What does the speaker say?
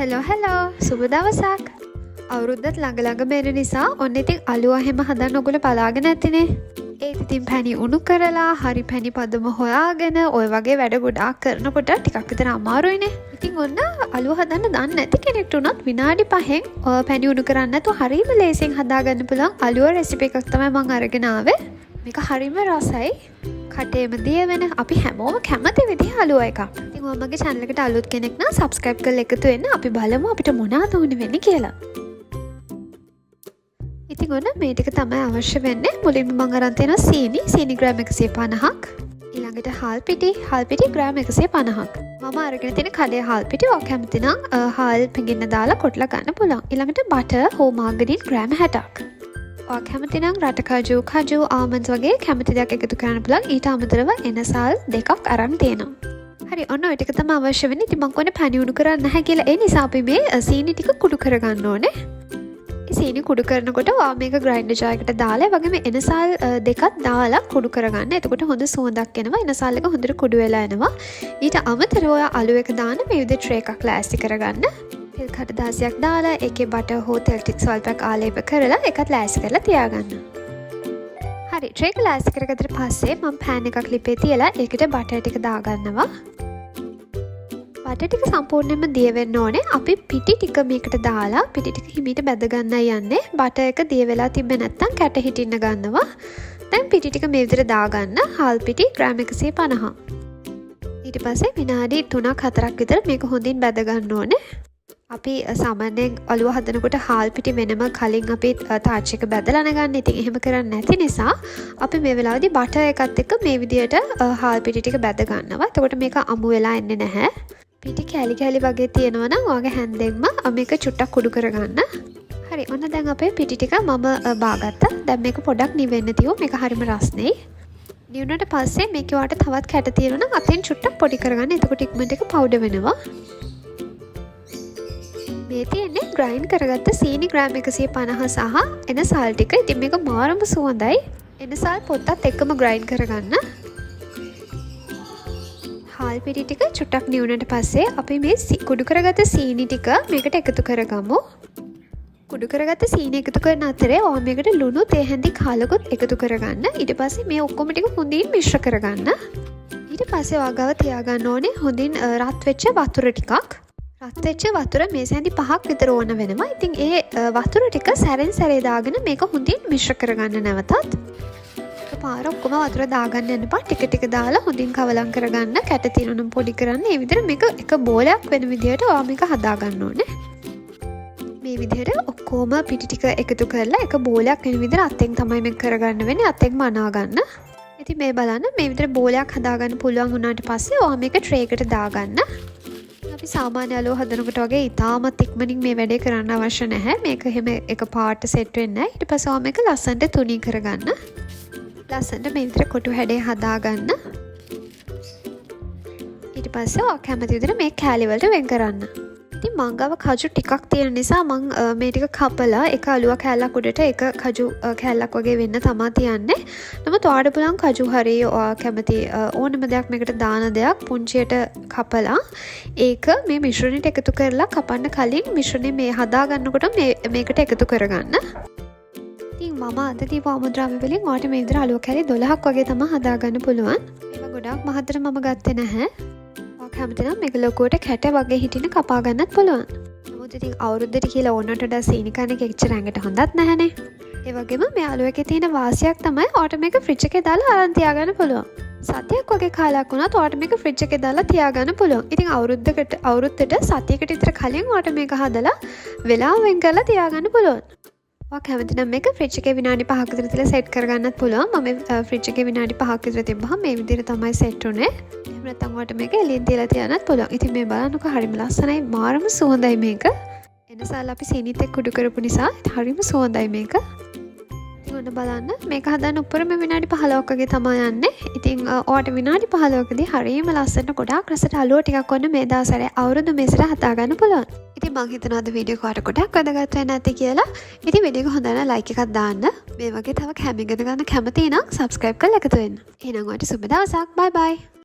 Hello සුබ දවසක්. අවුරුද්දත් ළඟ බේර නිසා ඔන්න ඉතින් අලුව එහෙම හදන්න ඔයගොල්ලෝ බලාගෙන ඇතිනේ. ඒත් ඉතින් පැණි උණු කරලා හරි පැණි පදම හොයාගෙන ඔය වගේ වැඩ ගොඩාක් කරනකොට ටිකක් විතර අමාරුයිනේ. ඉතින් ඔන්න අලුව හදන්න දන්නේ නැති කෙනෙක්ට උනත් විනාඩි 5න් පැණි උණු කරන්න නැතුව හරිම ලේසියෙන් හදාගන්න පුළුවන් අලුව රෙසිපි එකක් තමයි මම අරගෙන ආවේ. මේක හරිම රසයි. කටේම දියවෙන අපි හැමෝම කැමති විදිහ අලුව එකක්. ඉතින් මගේ channel එකට අලුත් කෙනෙක් නම් subscribe කරලා එකතු වෙන්න. අපි බලමු අපිට මොනවද ඕනේ වෙන්නේ කියලා. ඉතින් ඔන්න මේ ටික තමයි අවශ්‍ය වෙන්නේ. මුලින්ම මම අරන් තියෙනවා සීනි ග්‍රෑම් 150ක්. ඊළඟට හාල් පිටි ග්‍රෑම් 150ක්. මම අරගෙන තියෙන කඩේ හාල් පිටි ඔය කැමති නම් හාල් පිඟින්න දාලා කොටලා ගන්න පුළුවන්. ඊළඟට බටර් හෝ මාගරීන් ග්‍රෑම් 60ක්. ඔය කැමති නම් රට කජු ආමන්ඩ්ස් වගේ කැමති දෙයක් එකතු කරන්න පුළුවන්. ඊට අමතරව එනසල් දෙකක් අරන් තියෙනවා. හරි ඔන්න ඔය ටික තමයි අවශ්‍ය වෙන්නේ. ඉතින් මම කොහොනේ පැණි උණු කරන්නේ නැහැ කියලා. ඒ නිසා අපි මේ සීනි ටික කුඩු කරගන්න ඕනේ. සීනි කුඩු කරනකොට ඔයා මේක ග්‍රයින්ඩර් ජාර් එකට දාලා ඒ වගේම එනසල් දෙකක් දාලා කුඩු කරගන්න. එතකොට හොඳ සුවඳක් එනවා. එනසල් එක හොඳට කුඩු වෙලා එනවා. ඊට අමතරව ඔයා අලු එක දාන මේ විදිහට ට්‍රේ එකක් ලෑස්ති කරගන්න. තෙල් කඩදාසියක් දාලා ඒකේ බටර් හෝ තෙල් ටික සල්පක් ආලේප කරලා ඒකත් ලෑස්ති කරලා තියාගන්න. හරි ට්‍රේ එක ලෑස්ති කරගත්තට පස්සේ මම පෑන් එකක් ලිපේ තියලා ඒකට බටර් ටික දාගන්නවා. බටර් ටික සම්පූර්ණයෙන්ම දිය වෙන්න ඕනේ. අපි පිටි ටික මේකට දාලා පිටි ටික හිමීට බැද ගන්නයි යන්නේ. බටර් එක දිය වෙලා තිබ්බේ නැත්නම් කැට හිටින්න ගන්නවා. දැන් පිටි ටික මේ විදිහට දාගන්න. හාල් පිටි ග්‍රෑම් 150. ඊට පස්සේ විනාඩි 3-4ක් විතර මේක හොඳින් බැද ගන්න ඕනේ. අපි සාමාන්‍යයෙන් අලුව හදනකොට හාල් පිටි වෙනම කලින් අපි තාච්ච එක බැදලා නගන්න. ඉතින් එහෙම කරන්නේ නැති නිසා අපි මේ වෙලාවේදී බටර් එකත් එක්ක මේ විදිහට හාල් පිටි ටික බැද ගන්නවා. එතකොට මේක අමු වෙලා එන්නේ නැහැ. පිටි කැලි වගේ තියෙනවා නම් ඔයාගේ හැන්දෙන්ම මේක චුට්ටක් කුඩු කරගන්න. හරි ඔන්න දැන් අපේ පිටි ටික මම බාගත්තා. දැන් මේක පොඩක් නිවෙන්න තියමු. මේක හරිම රස්නෙයි. නිවුනට පස්සේ මේක ඔයාට තවත් කැට තියෙනවා නම් අතෙන් චුට්ටක් පොඩි කරගන්න. එතකොට ඉක්මනට ඒක පවුඩර් වෙනවා. මේ තියෙන්නේ ග්‍රයින්ඩ් කරගත්ත සීනි ග්‍රෑම් 150 සහ එනසල් ටික. ඉතින් මේක මාරම සුවඳයි. එනසල් පොත්තත් එක්කම ග්‍රයින්ඩ් කරගන්න. හාල් පිටි ටික චුට්ටක් නිවුනට පස්සේ අපි මේ කුඩු කරගත්ත සීනි ටික මේකට එකතු කරගමු. කුඩු කරගත්ත සීනි එකතු කරන අතරේ ඔයා මේකට ලුණු තේ හැඳි කාලකුත් එකතු කරගන්න. ඊට පස්සේ මේ ඔක්කොම ටික හොඳින් මිශ්‍ර කරගන්න. ඊට පස්සේ ඔයා ගාව තියාගන්න ඕනේ හොඳින් රත් වෙච්ච වතුර ටිකක්. රත් වෙච්ච වතුර මේස හැඳි 5ක් විතර ඕන වෙනවා. ඉතින් ඒ වතුර ටික සැරෙන් සැරේ දාගෙන මේක හොඳින් මිශ්‍ර කරගන්න නැවතත්. පාර ඔක්කොම වතුර දාගන්න යන්න එපා. ටික දාලා හොඳින් කවලම් කරගන්න. කැට තියෙනවා නම් පොඩි කරන්න. මේ විදිහට මේක එක බෝලයක් වෙන විදිහට ඔයා මේක හදා ගන්න ඕනේ. මේ විදිහට ඔක්කොම පිටි ටික එකතු කරලා එක බෝලයක් වෙන විදිහට අතෙන් තමයි මේක කරගන්න වෙන්නේ. අතෙන්ම අනා ගන්න. ඉතින් මේ බලන්න මේ විදිහට බෝලයක් හදාගන්න පුළුවන් වුණාට පස්සේ ඔයා මේක ට්‍රේ එකට දාගන්න. අපි සාමාන්‍ය අලුව හදනකොට වගේ ඉතාමත් ඉක්මනින් මේ වැඩේ කරන්න අවශ්‍ය නැහැ. මේක එහෙම එක පාට සෙට් වෙන්නේ නැහැ. ඊට පස්සේ ඔයා මේක ලස්සනට තුනී කරගන්න. ලස්සනට මේ විදිහට කොටු හැඩේ හදාගන්න. ඊට පස්සේ ඔයා කැමති විදිහට මේ කෑලි වලට වෙන් කරන්න. ඉතින් මං ගාව කජු ටිකක් තියෙන නිසා මං මේ ටික කපලා එක අලුව කෑල්ලක් උඩට එක කජු කෑල්ලක් වගේ වෙන්න තමයි තියන්නේ. නමුත් ඔයාට පුළුවන් කජු හරි ඔයා කැමති ඕනම දෙයක් මේකට දාන දෙයක් පුංචියට කපලා ඒක මේ මිශ්‍රණයට එකතු කරලා කපන්න කලින් මිශ්‍රණය මේ හදා ගන්නකොට මේකට එකතු කරගන්න. ඉතින් මම අද දීපු අමුද්‍රව්‍ය වලින් ඔයාට මේ විදිහට අලුව කැලි 12ක් වගේ තමයි හදා ගන්න පුළුවන්. මේවා ගොඩාක් මහතර මම ගත්තේ නැහැ. ඔයා කැමති නම් මේක ලොකුවට කැට වගේ හිටින කපා ගන්නත් පුළුවන්. නමුත් ඉතින් අවුරුද්දට කියලා ඕනට වඩා සීනි කන එක එච්චර ඇඟට හොඳත් නැහැනේ. ඒ වගේම මේ අලුව එකේ තියෙන වාසියක් තමයි ඔයාට මේක ෆ්‍රිජ් එකේ දාලා අරන් තියාගන්න පුළුවන්. සතියක් වගේ කාලයක් වුණත් ඔයාට මේක ෆ්‍රිජ් එකේ දාලා තියාගන්න පුළුවන්. ඉතින් අවුරුද්දට සතියකට විතර කලින් ඔයාට මේක හදලා වෙලාව වෙන් කරලා තියාගන්න පුළුවන්. ඔයා කැමති නම් මේක ෆ්‍රිජ් එකේ විනාඩි 5ක් විතර තියලා සෙට් කරගන්නත් පුළුවන්. මම ෆ්‍රිජ් එකේ විනාඩි 5ක් විතර තිබ්බහම මේ විදිහට තමයි සෙට් උනේ. එහෙම නැත්නම් ඔයාට මේක එළියෙන් තියලා තියන්නත් පුළුවන්. ඉතින් මේ බලන්නකෝ හරිම ලස්සනයි. මාරම සුවඳයි මේක. එනසල් අපි සීනිත් එක්ක කුඩු කරපු නිසා හරිම සුවඳයි මේක. ඉතින් ඔන්න බලන්න මේක හදන්න උඩරම විනාඩි 15ක් වගේ තමයි යන්නේ. ඉතින් ඔයාට විනාඩි 15කදී හරියම ලස්සනට ගොඩාක් රසට අලුව ටිකක් ඔන්න මේ දවස්වල අවුරුදු මේසට හදා ගන්න පුළුවන්. ඉතින් මම හිතනවා අද වීඩියෝ එක ඔයාලට ගොඩාක් වැදගත් වෙන්න ඇති කියලා. ඉතින් වීඩියෝ එක හොඳ නම් ලයික් එකක් දාන්න. මේ වගේ තව කැම ඉගෙන ගන්න කැමති නම් subscribe කරලා එකතු වෙන්න. එහෙනම් ඔයාලට සුබ දවසක්. bye bye.